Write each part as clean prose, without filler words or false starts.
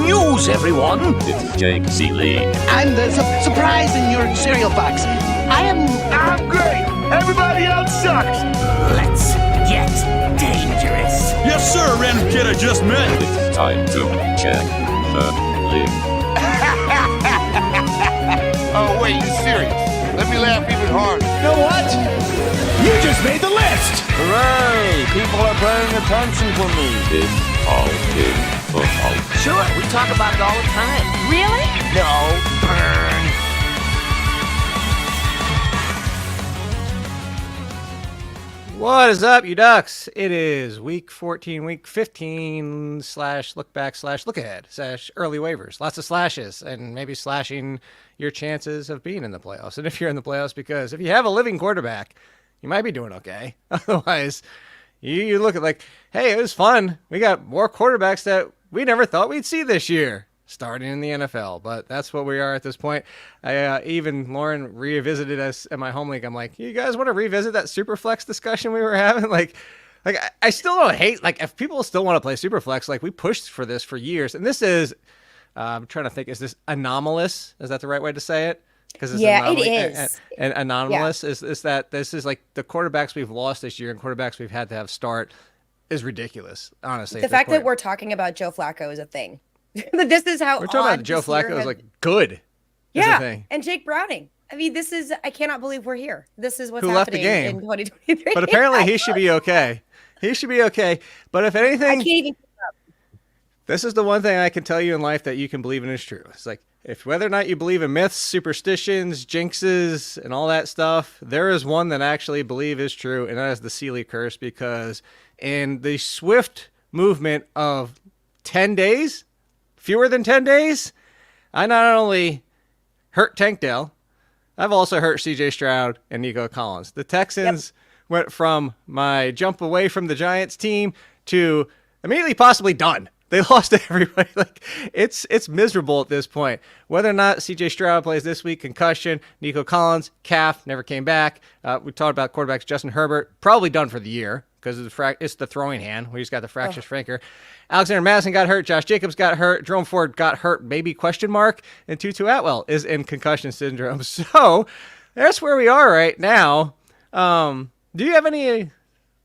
news, everyone. It's Jake Ciely. And there's a surprise in your cereal box. I'm great. Everybody else sucks. Let's get dangerous. Yes, sir, random kid I just met. It's time to check the lid. Oh, wait, you're serious? Let me laugh even harder. You know what? You just made the list. Hooray! People are paying attention to me. It's all in football. Sure, we talk about it all the time. Really? No, burn. What is up, you ducks? It is week 14, week 15 / look back / look ahead / early waivers. Lots of slashes and maybe slashing your chances of being in the playoffs. And if you're in the playoffs, because if you have a living quarterback, you might be doing okay. Otherwise, you look at like, hey, it was fun. We got more quarterbacks that we never thought we'd see this year starting in the NFL, but that's what we are at this point. Even Lauren revisited us in my home league. I'm like, you guys want to revisit that Superflex discussion we were having? Like I still don't hate, like, if people still want to play Superflex, like, we pushed for this for years. And this is, I'm trying to think, is this anomalous? Is that the right way to say it? Because it is. And anomalous is that this is like the quarterbacks we've lost this year and quarterbacks we've had to have start is ridiculous, honestly. The fact that we're talking about Joe Flacco is a thing. This is how we're talking about Joe Flacco is like good. Yeah, thing. And Jake Browning. I mean, I cannot believe we're here. This is what's Who left the happening game. in 2023. But apparently he should be okay. He should be okay. But if anything, I can't even keep up. This is the one thing I can tell you in life that you can believe in is true. It's like, if whether or not you believe in myths, superstitions, jinxes, and all that stuff, there is one that I actually believe is true, and that is the Ciely Curse, because in the swift movement of 10 days, fewer than 10 days, I not only hurt Tank Dell, I've also hurt CJ Stroud and Nico Collins. The Texans went from my jump away from the Giants team to immediately possibly done. They lost to everybody. Like, it's miserable at this point. Whether or not CJ Stroud plays this week, concussion. Nico Collins, calf, never came back. We talked about quarterbacks. Justin Herbert, probably done for the year because it's the throwing hand. We just got the fractured franker. Alexander Mattison got hurt. Josh Jacobs got hurt. Jerome Ford got hurt, maybe question mark. And Tutu Atwell is in concussion syndrome. So that's where we are right now. Do you have any,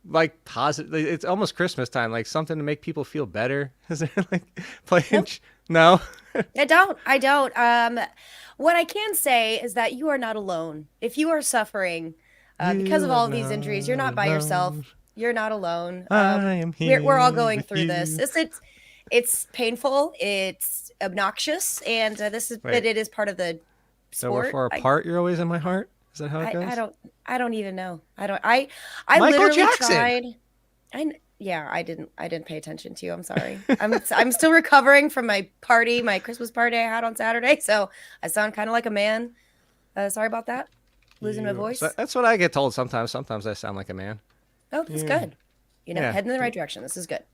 like, positive? It's almost Christmas time. Like, something to make people feel better? Is there, like, playing? Nope. No? I don't. What I can say is that you are not alone. If you are suffering because of all of these injuries, you're not by yourself. You're not alone. I am here. We're all going through this. It's painful. It's obnoxious, and but it is part of the sport. So we're far apart. You're always in my heart. Is that how it goes? I don't even know. I Michael literally Jackson. tried. I didn't pay attention to you. I'm sorry. I'm still recovering from my Christmas party I had on Saturday, so I sound kind of like a man. Sorry about that. Losing my voice. That's what I get told sometimes. Sometimes I sound like a man. Oh, that's good. Heading in the right direction. This is good.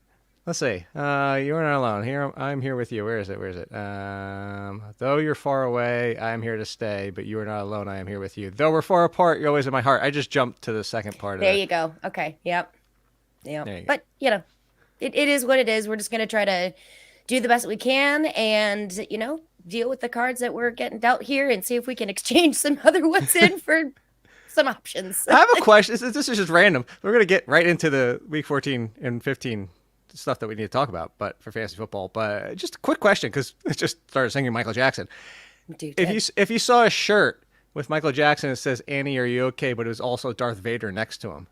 Let's see. You're not alone. Here, I'm here with you. Where is it? Though you're far away, I am here to stay. But you are not alone. I am here with you. Though we're far apart, you're always in my heart. I just jumped to the second part of it. There you go. Okay. Yep. But it is what it is. We're just gonna try to do the best we can, and deal with the cards that we're getting dealt here, and see if we can exchange some other ones in for some options. I have a question. This is just random. We're going to get right into the week 14 and 15 stuff that we need to talk about, but for fantasy football. But just a quick question, because it just started singing Michael Jackson. Dude, if you saw a shirt with Michael Jackson that says, "Annie, are you okay?" but it was also Darth Vader next to him,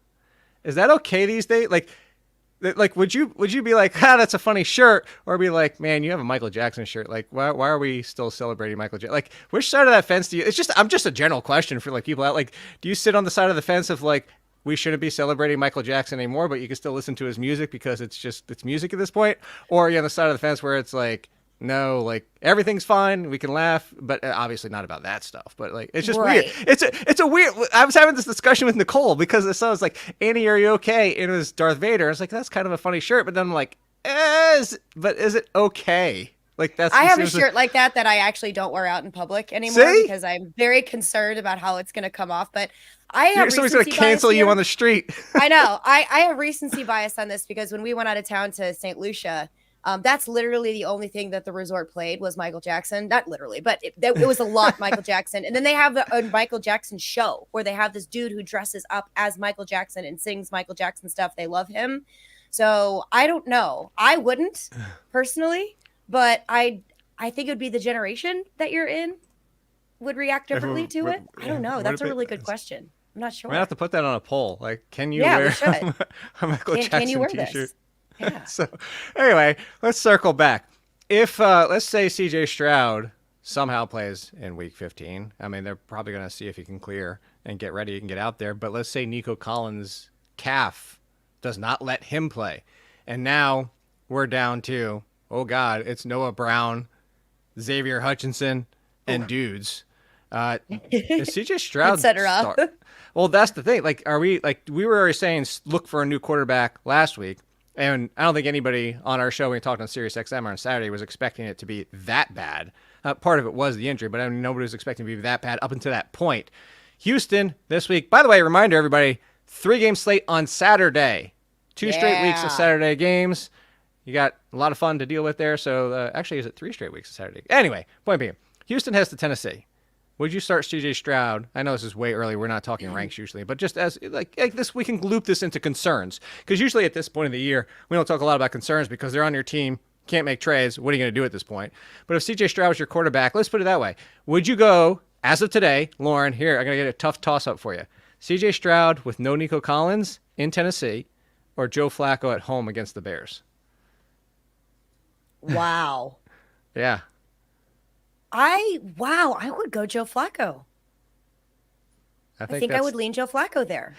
is that okay these days? Like, would you be like, that's a funny shirt, or be like, man, you have a Michael Jackson shirt? Like, why are we still celebrating Michael Jackson? Like, which side of that fence do you? I'm just a general question for, like, people out. Like, do you sit on the side of the fence of, like, we shouldn't be celebrating Michael Jackson anymore, but you can still listen to his music because it's music at this point? Or are you on the side of the fence where it's like, no, like, everything's fine, we can laugh, but obviously not about that stuff. But, like, it's just weird. It's a weird. I was having this discussion with Nicole because the song was like, "Annie, are you okay?" and it was Darth Vader. I was like, that's kind of a funny shirt, but then I'm like, is it okay? Like, that's. I have a shirt like that I actually don't wear out in public anymore because I'm very concerned about how it's going to come off. But I have somebody's going to cancel you on the street. I know. I have recency bias on this because when we went out of town to St. Lucia, That's literally the only thing that the resort played was Michael Jackson. Not literally, but it was a lot Michael Jackson. And then they have a Michael Jackson show where they have this dude who dresses up as Michael Jackson and sings Michael Jackson stuff. They love him. So I don't know. I wouldn't personally, but I think it would be the generation that you're in would react differently to it. I don't know. That's a really good question. I'm not sure. We have to put that on a poll. Like, can you wear a Michael Jackson can you wear t-shirt? this? Yeah. So anyway, let's circle back. If let's say CJ Stroud somehow plays in week 15, I mean, they're probably going to see if he can clear and get ready and get out there. But let's say Nico Collins' calf does not let him play. And now we're down to, oh God, it's Noah Brown, Xavier Hutchinson, and dudes. Is CJ Stroud etc. Well, that's the thing. Like, we were already saying, look for a new quarterback last week. And I don't think anybody on our show, when we talked on Sirius XM on Saturday, was expecting it to be that bad. Part of it was the injury, but I mean, nobody was expecting it to be that bad up until that point. Houston this week, by the way, reminder, everybody, 3-game slate on Saturday. 2 straight weeks of Saturday games. You got a lot of fun to deal with there. So actually, is it 3 straight weeks of Saturday? Anyway, point being, Houston heads to Tennessee. Would you start CJ Stroud? I know this is way early. We're not talking ranks usually, but just as like this, we can loop this into concerns, because usually at this point of the year, we don't talk a lot about concerns because they're on your team, can't make trades. What are you going to do at this point? But if CJ Stroud is your quarterback, let's put it that way. Would you go, as of today, Lauren, here, I'm going to get a tough toss-up for you. CJ Stroud with no Nico Collins in Tennessee, or Joe Flacco at home against the Bears? Wow. Yeah. I would go Joe Flacco. I think I would lean Joe Flacco there.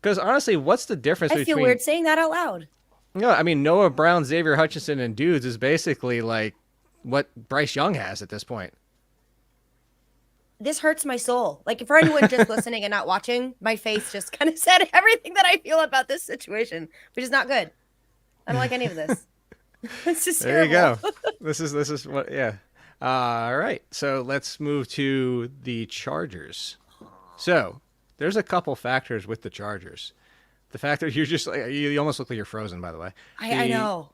Because honestly, what's the difference between... I feel weird saying that out loud. No, I mean, Noah Brown, Xavier Hutchinson, and dudes is basically like what Bryce Young has at this point. This hurts my soul. Like, for anyone just listening and not watching, my face just kind of said everything that I feel about this situation, which is not good. I don't like any of this. It's just there terrible. you go. This is what, yeah. All right, so let's move to the Chargers. So there's a couple factors with the Chargers. The fact that you're just like, you almost look like you're frozen, by the way. I know.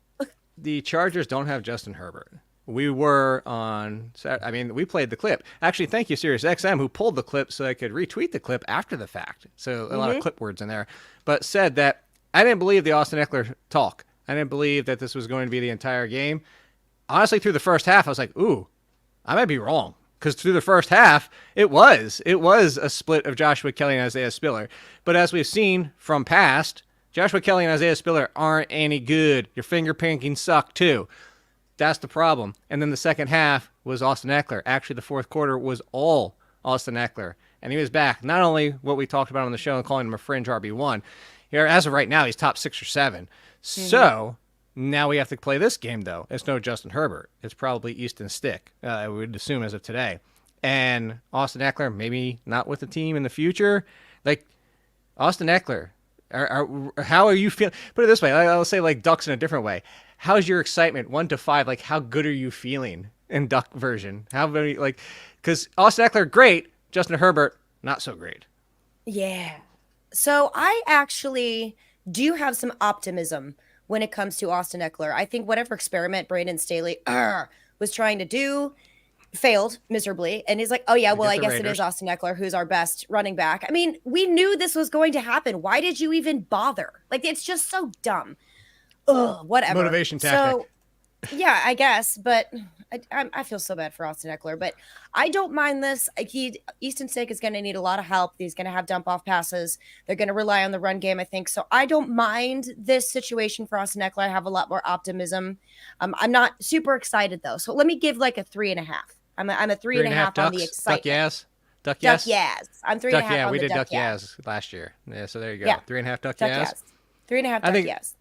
The Chargers don't have Justin Herbert. We were on, I mean, we played the clip. Actually, thank you, Sirius XM, who pulled the clip so I could retweet the clip after the fact. So a lot of clip words in there. But said that I didn't believe the Austin Eckler talk. I didn't believe that this was going to be the entire game. Honestly, through the first half, I was like, ooh, I might be wrong. Because through the first half, it was a split of Joshua Kelly and Isaiah Spiller. But as we've seen from past, Joshua Kelly and Isaiah Spiller aren't any good. Your finger pinking suck too. That's the problem. And then the second half was Austin Eckler. Actually, the fourth quarter was all Austin Eckler. And he was back. Not only what we talked about on the show and calling him a fringe RB1. Here, as of right now, he's top 6 or 7. So now we have to play this game, though. It's no Justin Herbert. It's probably Easton Stick, I would assume, as of today. And Austin Eckler, maybe not with the team in the future. Like, Austin Eckler, how are you feeling? Put it this way. I'll say, like, Ducks in a different way. How's your excitement, 1 to 5? Like, how good are you feeling in Duck version? How very, like, because Austin Eckler, great. Justin Herbert, not so great. Yeah. So I actually do have some optimism when it comes to Austin Eckler. I think whatever experiment Brandon Staley was trying to do failed miserably. And he's like, oh, yeah, well, I guess Raiders. It is Austin Eckler who's our best running back. I mean, we knew this was going to happen. Why did you even bother? Like, it's just so dumb. Ugh, whatever. Motivation tactic. So, yeah, I guess. But I feel so bad for Austin Eckler. But I don't mind this. Easton Stick is going to need a lot of help. He's going to have dump-off passes. They're going to rely on the run game, I think. So I don't mind this situation for Austin Eckler. I have a lot more optimism. I'm not super excited, though. So let me give like a 3.5. I'm a 3.5 on the excitement. Duck yes? Duck yes. I'm 3.5 on the Duck yes. We did Duck yes last year. Yeah, so there you go. Yeah. 3.5 Duck yes? 3.5 Duck yes.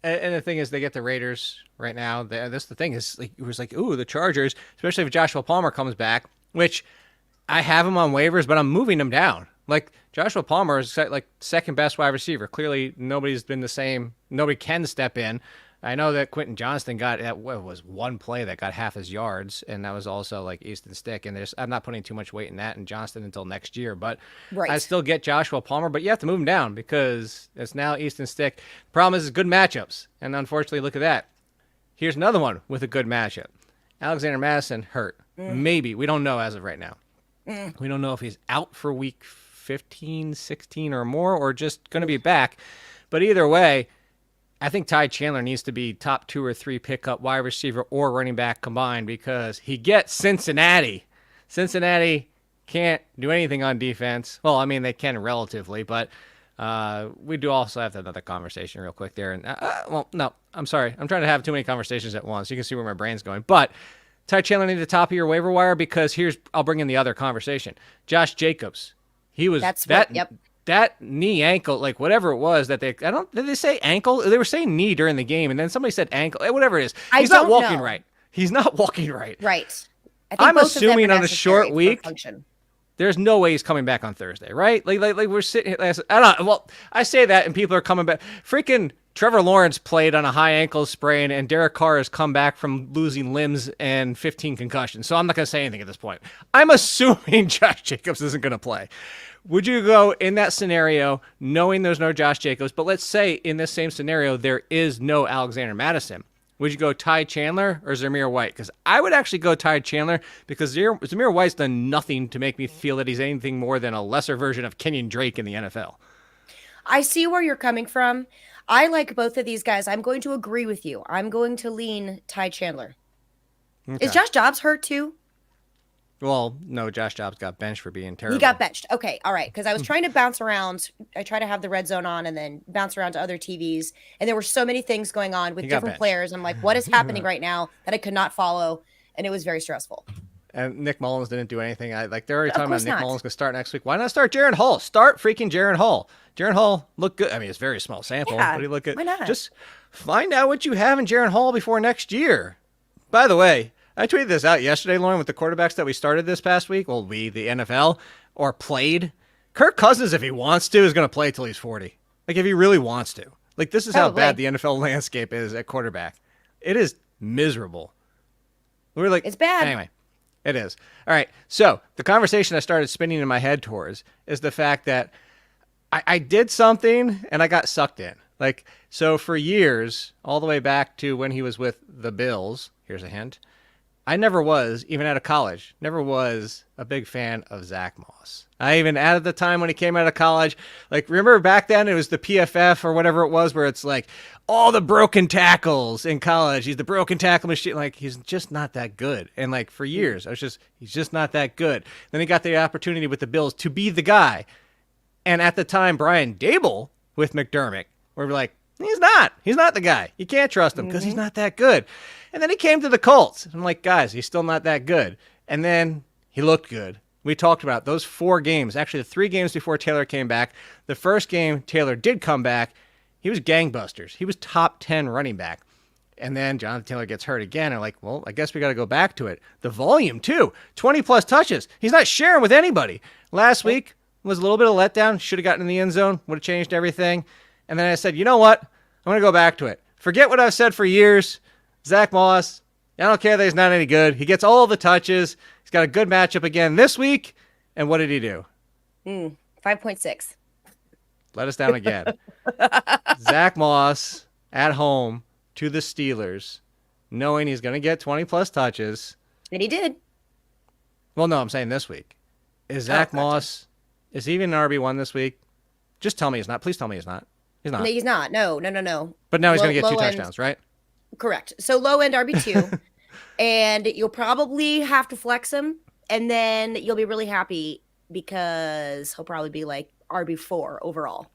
And the thing is, they get the Raiders right now. This the thing is, like, it was like, ooh, the Chargers, especially if Joshua Palmer comes back, which I have him on waivers, but I'm moving him down. Like, Joshua Palmer is like second best wide receiver. Clearly, nobody's been the same. Nobody can step in. I know that Quentin Johnston got one play that got half his yards, and that was also like Easton Stick. And I'm not putting too much weight in that and Johnston until next year, but right. I still get Joshua Palmer, but you have to move him down because it's now Easton Stick. Problem is good matchups, and unfortunately, look at that. Here's another one with a good matchup. Alexander Mattison hurt. Maybe. We don't know as of right now. We don't know if he's out for week 15, 16 or more, or just going to be back. But either way, I think Ty Chandler needs to be top 2 or 3 pickup wide receiver or running back combined because he gets Cincinnati. Cincinnati can't do anything on defense. Well, I mean, they can relatively, but we do also have another conversation real quick there. And well, no, I'm sorry. I'm trying to have too many conversations at once. You can see where my brain's going. But Ty Chandler needs the top of your waiver wire because I'll bring in the other conversation. Josh Jacobs. He was that knee ankle, like whatever it was that did they say ankle? They were saying knee during the game, and then somebody said ankle. Whatever it is. He's not walking right. He's not walking right. Right. I'm assuming on a short week, there's no way he's coming back on Thursday, right? Like we're sitting here. I say that, and people are coming back. Freaking Trevor Lawrence played on a high ankle sprain, and Derek Carr has come back from losing limbs and 15 concussions. So I'm not going to say anything at this point. I'm assuming Josh Jacobs isn't going to play. Would you go in that scenario knowing there's no Josh Jacobs, but let's say in this same scenario there is no Alexander Mattison? Would you go Ty Chandler or Zamir White? Because I would actually go Ty Chandler because Zamir White's done nothing to make me feel that he's anything more than a lesser version of Kenyon Drake in the NFL. I see where you're coming from. I like both of these guys. I'm going to agree with you. I'm going to lean Ty Chandler. Okay. Is Josh Dobbs hurt too? Well, no, Josh Dobbs got benched for being terrible. He got benched. Okay, all right. Because I was trying to bounce around. I try to have the red zone on and then bounce around to other TVs. And there were so many things going on with different players. I'm like, what is happening right now that I could not follow? And it was very stressful. And Nick Mullins didn't do anything. They're already talking about Nick Mullins going to start next week. Why not start Jaron Hall? Start freaking Jaron Hall. Jaron Hall looked good. I mean, it's a very small sample, but he looked good. Why not? Just find out what you have in Jaron Hall before next year. By the way, I tweeted this out yesterday, Lauren, with the quarterbacks that we started this past week. Well, the NFL, or played. Kirk Cousins, if he wants to, is going to play till he's 40. Like, if he really wants to. Like, this is how bad the NFL landscape is at quarterback. It is miserable. We're like, it's bad. Anyway, it is. All right. So the conversation I started spinning in my head towards is the fact that I did something and I got sucked in. Like, so for years, all the way back to when he was with the Bills, here's a hint, I never was, even out of college, never was a big fan of Zach Moss. I even at the time when he came out of college, like, remember back then it was the PFF or whatever it was where it's like all the broken tackles in college. He's the broken tackle machine. Like, he's just not that good. And like for years, he's just not that good. Then he got the opportunity with the Bills to be the guy. And at the time, Brian Dable with McDermott, where we're like, he's not the guy. You can't trust him because he's not that good. And then he came to the Colts. I'm like, guys, he's still not that good. And then he looked good. We talked about those 4 games, actually the 3 games before Taylor came back. The first game Taylor did come back, he was gangbusters. He was top 10 running back. And then Jonathan Taylor gets hurt again. I'm like, well, I guess we got to go back to it. The volume, too. 20-plus touches. He's not sharing with anybody. Last week was a little bit of letdown. Should have gotten in the end zone. Would have changed everything. And then I said, you know what? I'm going to go back to it. Forget what I've said for years. Zach Moss, I don't care that he's not any good. He gets all the touches. He's got a good matchup again this week. And what did he do? 5.6. Let us down again. Zach Moss at home to the Steelers, knowing he's going to get 20-plus touches. And he did. Well, no, I'm saying this week. Is Zach Moss, is he even an RB1 this week? Just tell me he's not. Please tell me he's not. He's not. No, he's not. No. But now he's going to get 2 touchdowns, right? Correct. So low end RB2, and you'll probably have to flex him, and then you'll be really happy because he'll probably be like RB4 overall.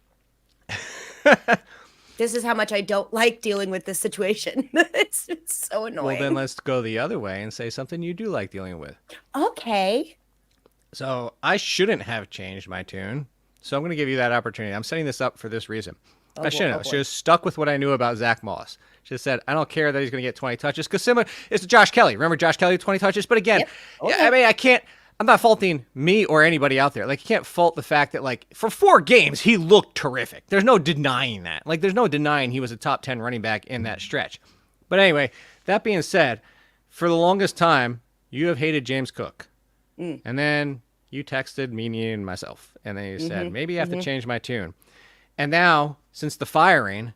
This is how much I don't like dealing with this situation. It's so annoying. Well, then let's go the other way and say something you do like dealing with. Okay. So I shouldn't have changed my tune. So I'm going to give you that opportunity. I'm setting this up for this reason. I shouldn't have. I should have stuck with what I knew about Zach Moss. Should have said, I don't care that he's going to get 20 touches. Because similar, it's to Josh Kelly. Remember Josh Kelly, 20 touches? But again, I mean, I'm not faulting me or anybody out there. Like, you can't fault the fact that, like, for 4 games, he looked terrific. There's no denying that. Like, there's no denying he was a top 10 running back in that stretch. But anyway, that being said, for the longest time, you have hated James Cook. And then you texted me and myself. And then you said, maybe I have to change my tune. And now, since the firing,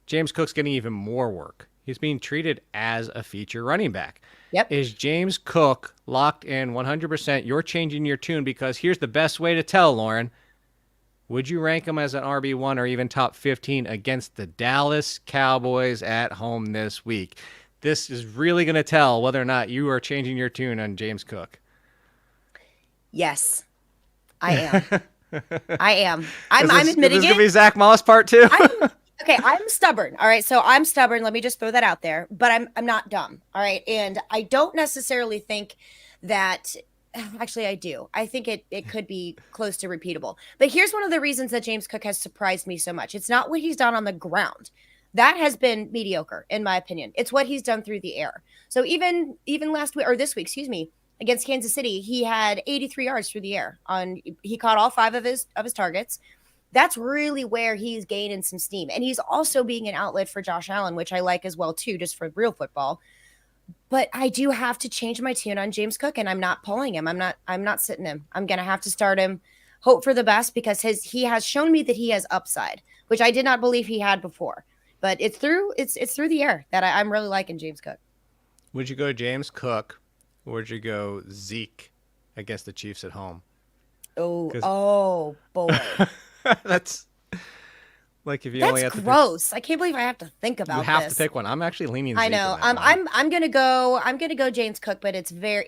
James Cook's getting even more work. He's being treated as a feature running back. Yep. Is James Cook locked in 100%? You're changing your tune because here's the best way to tell, Lauren. Would you rank him as an RB1 or even top 15 against the Dallas Cowboys at home this week? This is really going to tell whether or not you are changing your tune on James Cook. Yes, I am. I am. I'm admitting this it. This is going to be Zach Moss part 2? I'm stubborn. All right. So I'm stubborn. Let me just throw that out there. But I'm not dumb. All right. And I don't necessarily think that. Actually, I do. I think it could be close to repeatable. But here's one of the reasons that James Cook has surprised me so much. It's not what he's done on the ground. That has been mediocre, in my opinion. It's what he's done through the air. So even last week, or this week, excuse me, against Kansas City, he had 83 yards through the air. He caught all 5 of his targets. That's really where he's gaining some steam. And he's also being an outlet for Josh Allen, which I like as well, too, just for real football. But I do have to change my tune on James Cook, and I'm not pulling him. I'm not sitting him. I'm going to have to start him, hope for the best, because he has shown me that he has upside, which I did not believe he had before. But it's through the air that I'm really liking James Cook. Would you go James Cook or would you go Zeke against the Chiefs at home? Oh boy. That's like if you That's only have to gross. I can't believe I have to think about this. You have to pick one. I'm actually leaning Zeke. I know. I'm gonna go James Cook, but it's not.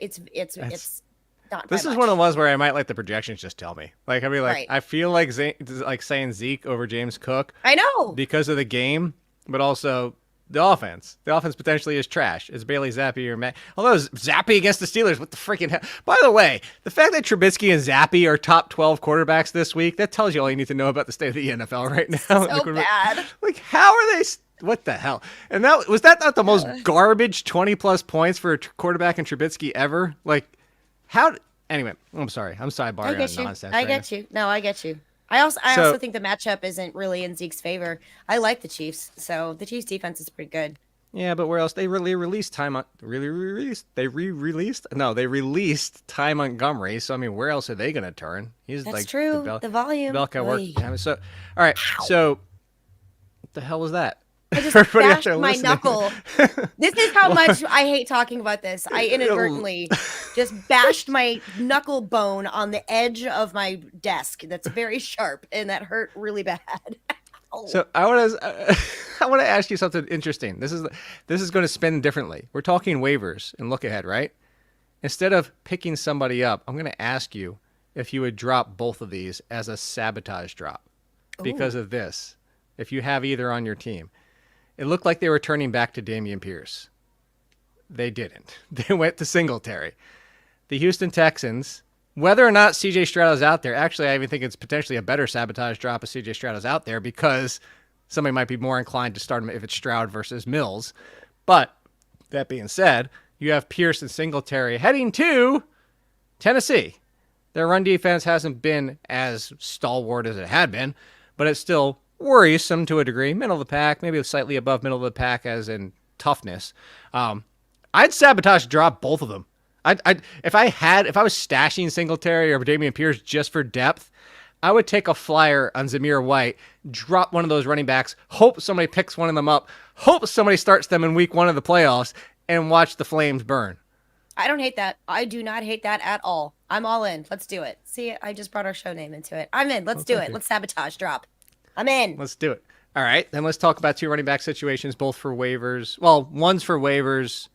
This is one of the ones where I might let the projections just tell me. Like I mean, like I feel like saying Zeke over James Cook. I know because of the game, but also the offense. The offense potentially is trash. It's Bailey Zappi or Matt. Although Zappi against the Steelers, what the freaking hell? By the way, the fact that Trubisky and Zappi are top 12 quarterbacks this week, that tells you all you need to know about the state of the NFL right now. So bad. Like, how are they? What the hell? And that was not the most garbage 20-plus points for a quarterback in Trubisky ever? Like, how? Anyway, I'm sorry. I'm sidebarring on nonsense. I get you. No, I get you. I also think the matchup isn't really in Zeke's favor. I like the Chiefs, so the Chiefs defense is pretty good. Yeah, but where else? They released Ty Montgomery. So I mean, where else are they going to turn? He's That's like true. The volume. Bell cow work. So, all right. So, what the hell was that? I just bashed my knuckle. This is how much I hate talking about this. I inadvertently just bashed my knuckle bone on the edge of my desk. That's very sharp, and that hurt really bad. So I want to ask you something interesting. This is going to spin differently. We're talking waivers and look ahead, right? Instead of picking somebody up, I'm going to ask you if you would drop both of these as a sabotage drop because of this. If you have either on your team. It looked like they were turning back to Dameon Pierce. They didn't. They went to Singletary. The Houston Texans, whether or not C.J. Stroud is out there, actually I even think it's potentially a better sabotage drop if C.J. Stroud is out there because somebody might be more inclined to start him if it's Stroud versus Mills. But that being said, you have Pierce and Singletary heading to Tennessee. Their run defense hasn't been as stalwart as it had been, but it's still worrisome to a degree, middle of the pack, maybe slightly above middle of the pack as in toughness. I'd sabotage drop both of them. If I was stashing Singletary or Dameon Pierce just for depth, I would take a flyer on Zamir White, drop one of those running backs, hope somebody picks one of them up, hope somebody starts them in week 1 of the playoffs, and watch the flames burn. I don't hate that. I do not hate that at all. I'm all in. Let's do it. See, I just brought our show name into it. I'm in. Let's do it. Let's sabotage drop. I'm in. Let's do it. All right. Then let's talk about 2 running back situations, both for waivers. Well, one's for waivers.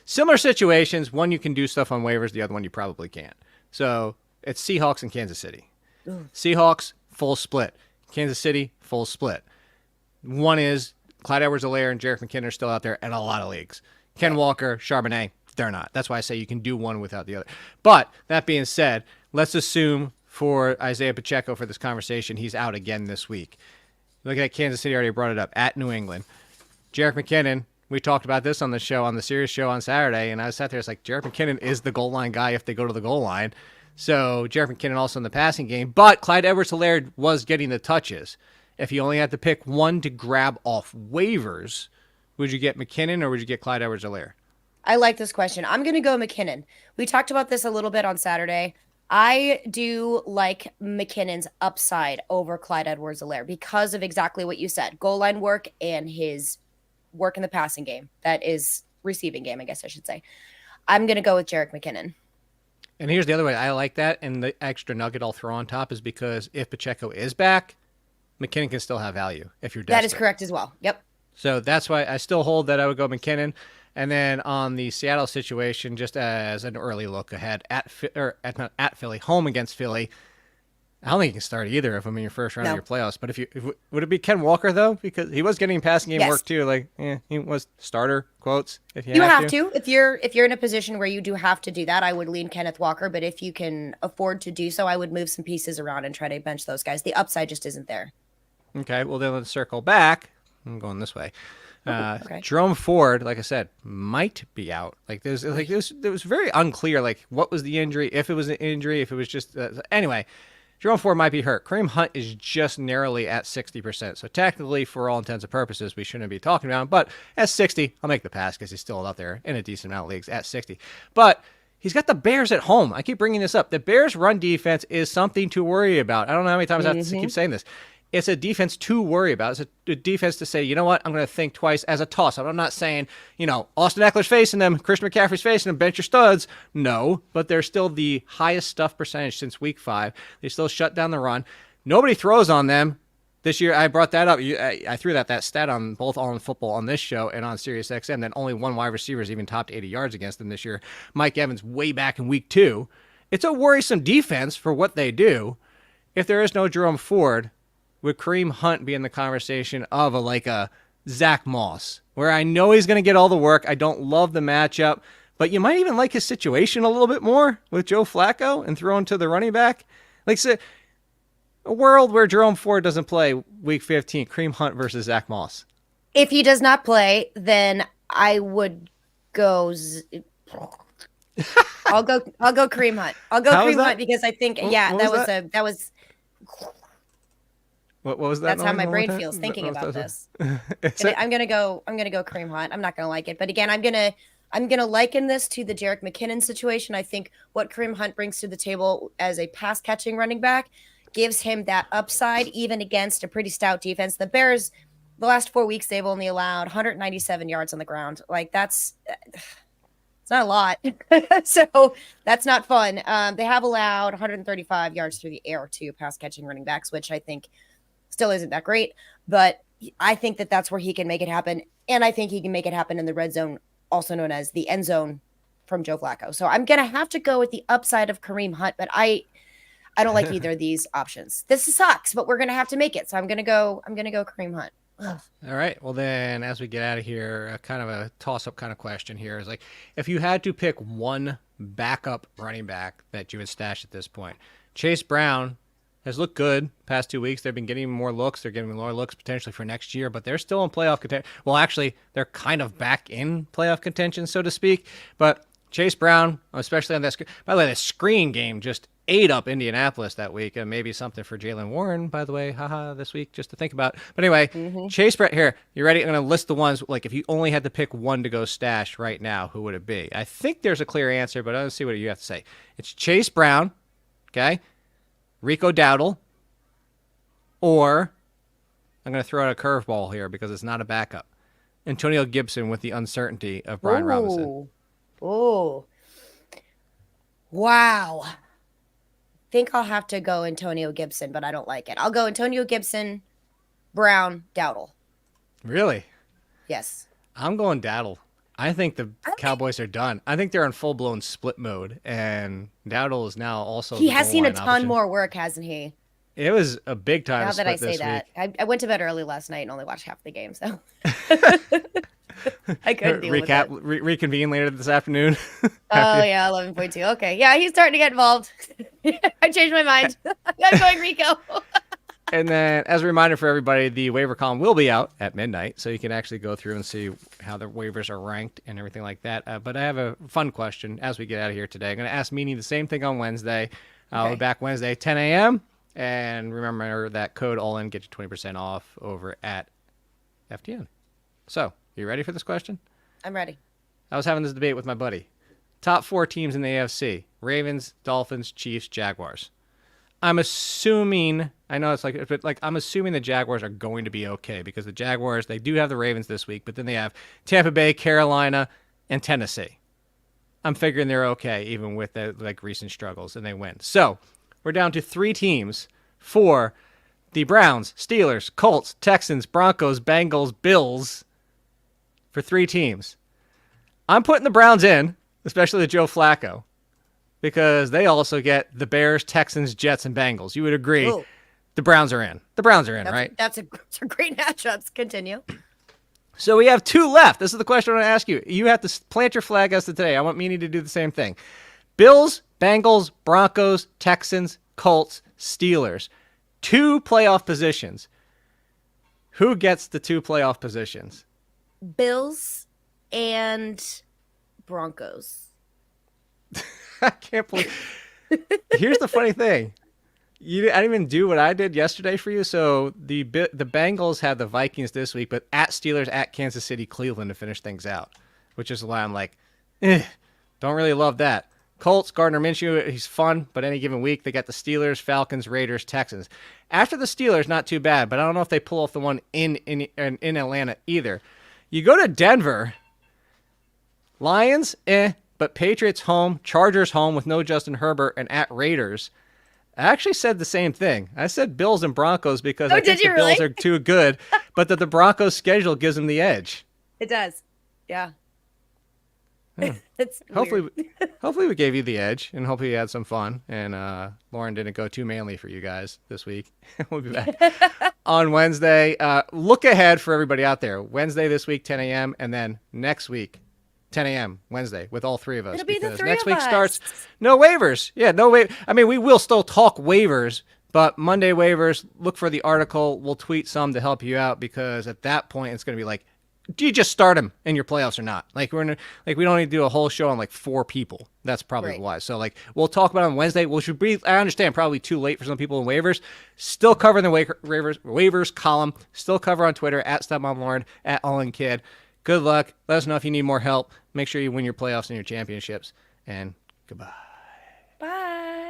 Similar situations. One you can do stuff on waivers. The other one you probably can't. So it's Seahawks and Kansas City. Ugh. Seahawks, full split. Kansas City, full split. One is Clyde Edwards-Helaire and Jerick McKinnon are still out there in a lot of leagues. Ken Walker, Charbonnet, they're not. That's why I say you can do one without the other. But that being said, let's assume for Isaiah Pacheco for this conversation, he's out again this week. Look at Kansas City, already brought it up, at New England. Jerick McKinnon, we talked about this on the show, on the Sirius show on Saturday, and I sat there, it's like, Jerick McKinnon is the goal line guy if they go to the goal line. So Jerick McKinnon also in the passing game, but Clyde Edwards-Helaire was getting the touches. If you only had to pick one to grab off waivers, would you get McKinnon or would you get Clyde Edwards-Helaire? I like this question. I'm going to go McKinnon. We talked about this a little bit on Saturday. I do like McKinnon's upside over Clyde Edwards-Helaire because of exactly what you said. Goal line work and his work in the passing game. That is receiving game, I guess I should say. I'm going to go with Jerick McKinnon. And here's the other way I like that, and the extra nugget I'll throw on top is because if Pacheco is back, McKinnon can still have value if you're desperate. That is correct as well. Yep. So that's why I still hold that I would go McKinnon. And then on the Seattle situation, just as an early look ahead at Philly, home against Philly, I don't think you can start either of them in your first round of your playoffs. But would it be Ken Walker though? Because he was getting passing game work too. Like, he was starter quotes. If you have to. If you're in a position where you do have to do that, I would lean Kenneth Walker. But if you can afford to do so, I would move some pieces around and try to bench those guys. The upside just isn't there. Okay, well then let's circle back. I'm going this way. Jerome Ford, like I said, might be out. It was very unclear. Like, what was the injury? If it was an injury, if it was just anyway. Jerome Ford might be hurt. Kareem Hunt is just narrowly at 60%. So technically, for all intents and purposes, we shouldn't be talking about him. But at 60, I'll make the pass because he's still out there in a decent amount of leagues at 60. But he's got the Bears at home. I keep bringing this up. The Bears' run defense is something to worry about. I don't know how many times I have to keep saying this. It's a defense to worry about. It's a defense to say, you know what, I'm going to think twice as a toss-up. I'm not saying, Austin Eckler's facing them, Christian McCaffrey's facing them, bench your studs. No, but they're still the highest stuff percentage since week 5. They still shut down the run. Nobody throws on them. This year, I brought that up. I threw that stat on both On Football on this show and on SiriusXM, that only one wide receiver has even topped 80 yards against them this year. Mike Evans way back in week 2. It's a worrisome defense for what they do. If there is no Jerome Ford, would Kareem Hunt be in the conversation of a Zach Moss, where I know he's going to get all the work? I don't love the matchup, but you might even like his situation a little bit more with Joe Flacco and throw him to the running back. Say, a world where Jerome Ford doesn't play week 15, Kareem Hunt versus Zach Moss. If he does not play, then I would go. I'll go Kareem Hunt. I'll go Kareem Hunt because I think that was. What was that? That's how my brain feels thinking about this. I'm gonna go Kareem Hunt. I'm not gonna like it, but again, I'm gonna liken this to the Jerick McKinnon situation. I think what Kareem Hunt brings to the table as a pass catching running back gives him that upside, even against a pretty stout defense. The Bears, the last 4 weeks, they've only allowed 197 yards on the ground. It's not a lot, so that's not fun. They have allowed 135 yards through the air to pass catching running backs, which I think still isn't that great, but I think that that's where he can make it happen. And I think he can make it happen in the red zone, also known as the end zone, from Joe Flacco. So I'm going to have to go with the upside of Kareem Hunt, but I don't like either of these options. This sucks, but we're going to have to make it. So I'm going to go Kareem Hunt. Ugh. All right. Well, then as we get out of here, kind of a toss-up kind of question here is if you had to pick one backup running back that you would stash at this point, Chase Brown has looked good past 2 weeks. They've been getting more looks. They're getting more looks potentially for next year, but they're still in playoff contention. Well, actually, they're kind of back in playoff contention, so to speak. But Chase Brown, especially on that screen. By the way, the screen game just ate up Indianapolis that week. And maybe something for Jalen Warren, by the way, this week, just to think about. But anyway, Chase Brown, here, you ready? I'm going to list the ones, if you only had to pick one to go stash right now, who would it be? I think there's a clear answer, but let's see what you have to say. It's Chase Brown, okay? Rico Dowdle, or I'm going to throw out a curveball here because it's not a backup. Antonio Gibson with the uncertainty of Brian Robinson. Oh, wow. Think I'll have to go Antonio Gibson, but I don't like it. I'll go Antonio Gibson, Brown, Dowdle. Really? Yes. I'm going Dowdle. I think the Cowboys are done. I think they're in full-blown split mode, and Dowdle is now also He has seen a ton more work, hasn't he? It was a big time now split that I say this that. week. I went to bed early last night and only watched half the game, so I couldn't deal with it. Reconvene later this afternoon. Oh, yeah, 11.2. Okay, yeah, he's starting to get involved. I changed my mind. I'm going Rico. And then, as a reminder for everybody, the waiver column will be out at midnight, so you can actually go through and see how the waivers are ranked and everything like that. But I have a fun question as we get out of here today. I'm going to ask Meanie the same thing on Wednesday. I'll be back Wednesday, 10 a.m. And remember that code all-in gets you 20% off over at FTN. So, you ready for this question? I'm ready. I was having this debate with my buddy. Top 4 teams in the AFC: Ravens, Dolphins, Chiefs, Jaguars. I'm assuming I know it's like, but like I'm assuming the Jaguars are going to be okay because the Jaguars, they do have the Ravens this week, but then they have Tampa Bay, Carolina, and Tennessee. I'm figuring they're okay even with the like recent struggles, and they win. So we're down to 3 teams for the Browns, Steelers, Colts, Texans, Broncos, Bengals, Bills, for 3 teams. I'm putting the Browns in, especially the Joe Flacco, because they also get the Bears, Texans, Jets, and Bengals. You would agree. Whoa. The Browns are in. The Browns are in, right? That's a great matchups. Continue. So we have 2 left. This is the question I want to ask you. You have to plant your flag as to today. I want Meanie to do the same thing. Bills, Bengals, Broncos, Texans, Colts, Steelers. 2 playoff positions. Who gets the 2 playoff positions? Bills and Broncos. I can't believe. Here's the funny thing. I didn't even do what I did yesterday for you. So the Bengals have the Vikings this week, but at Steelers, at Kansas City, Cleveland to finish things out, which is why I'm like, don't really love that. Colts, Gardner Minshew, he's fun, but any given week, they got the Steelers, Falcons, Raiders, Texans. After the Steelers, not too bad, but I don't know if they pull off the one in Atlanta either. You go to Denver, Lions, but Patriots home, Chargers home with no Justin Herbert, and at Raiders. I actually said the same thing. I said Bills and Broncos because I think the Bills are too good, but that the Broncos schedule gives them the edge. It does. Yeah. It's hopefully we gave you the edge, and hopefully you had some fun, and Lauren didn't go too manly for you guys this week. We'll be back on Wednesday. Look ahead for everybody out there. Wednesday this week, 10 a.m., and then next week, 10 a.m. Wednesday with all 3 of us. It'll be the 3 next of week us. starts no waivers. Yeah, no waiver. I mean, we will still talk waivers, but Monday waivers, look for the article. We'll tweet some to help you out because at that point it's going to be like, do you just start them in your playoffs or not? Like we don't need to do a whole show on like 4 people. That's probably why. So like we'll talk about it on Wednesday. I understand probably too late for some people in waivers. Still cover the waivers column. Still cover on Twitter at StepMomLauren, at AllenKid. Good luck. Let us know if you need more help. Make sure you win your playoffs and your championships. And goodbye. Bye.